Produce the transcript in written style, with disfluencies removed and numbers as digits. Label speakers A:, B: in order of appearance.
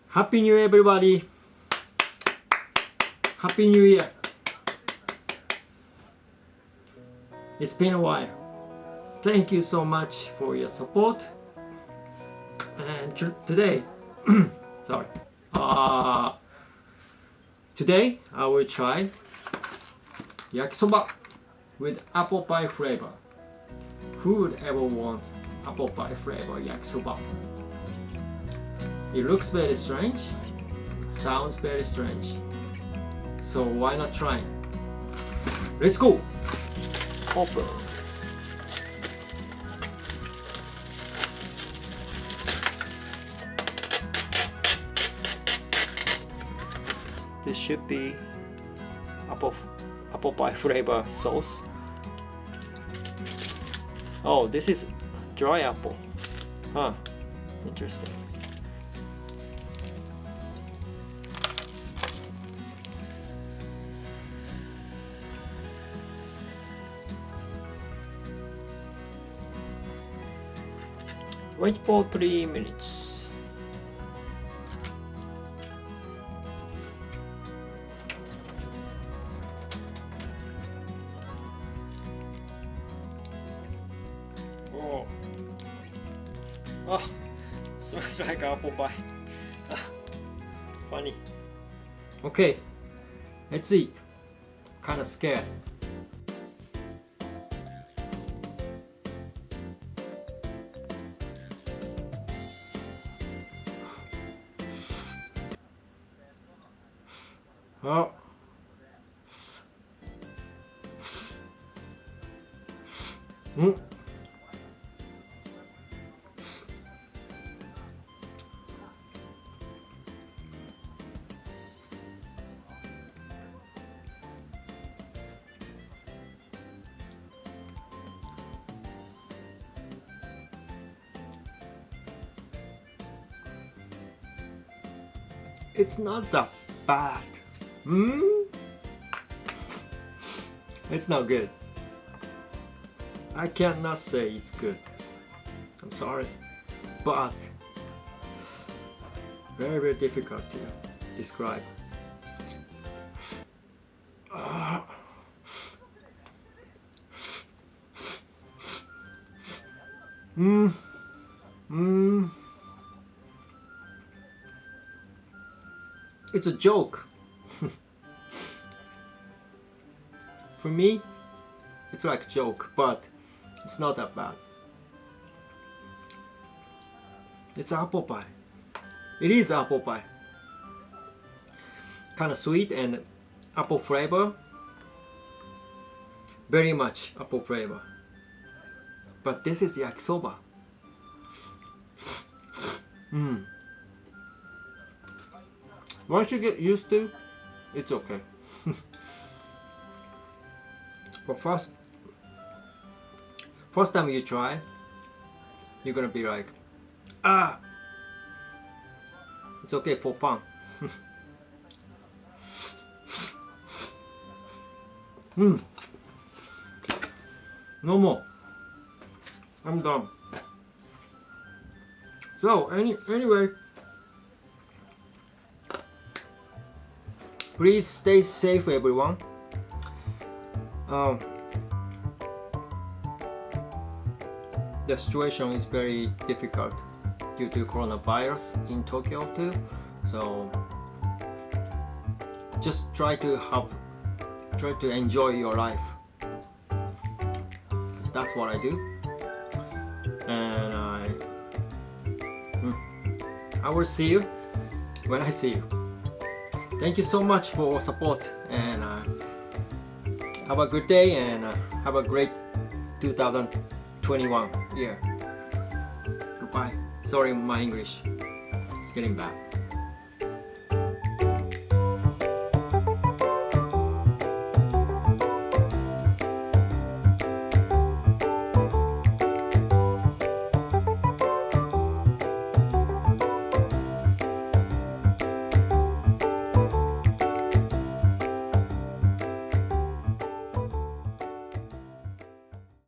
A: Happy New Year, everybody! Happy New Year! It's been a while. Thank you so much for your support. And today, sorry. Today I will try yakisoba with apple pie flavor. Who would ever want apple pie flavor yakisoba? It looks very strange. It sounds very strange. So why not try? Let's go! Open. This should be apple pie flavor sauce. Oh, this is dry apple. Huh, interesting. Wait for 3 minutes. Oh, smells like apple pie. Funny. Okay, let's eat. Kinda scared. Oh. It's not that bad. It's not good. I cannot say it's good. I'm sorry. But very, very difficult to describe. It's a joke. For me, it's like a joke, but it's not that bad. It's apple pie. It is apple pie. Kind of sweet and apple flavor. Very much apple flavor. But this is yakisoba. Once you get used to, it's okay. But first time you try, you're gonna be like, it's okay for fun. No more. I'm done. So anyway, please stay safe, everyone. The situation is very difficult due to coronavirus in Tokyo too. So just try to enjoy your life. So that's what I do, and I will see you when I see you. Thank you so much for support, and have a good day, and have a great 2021 year. Goodbye. Sorry, my English is getting bad.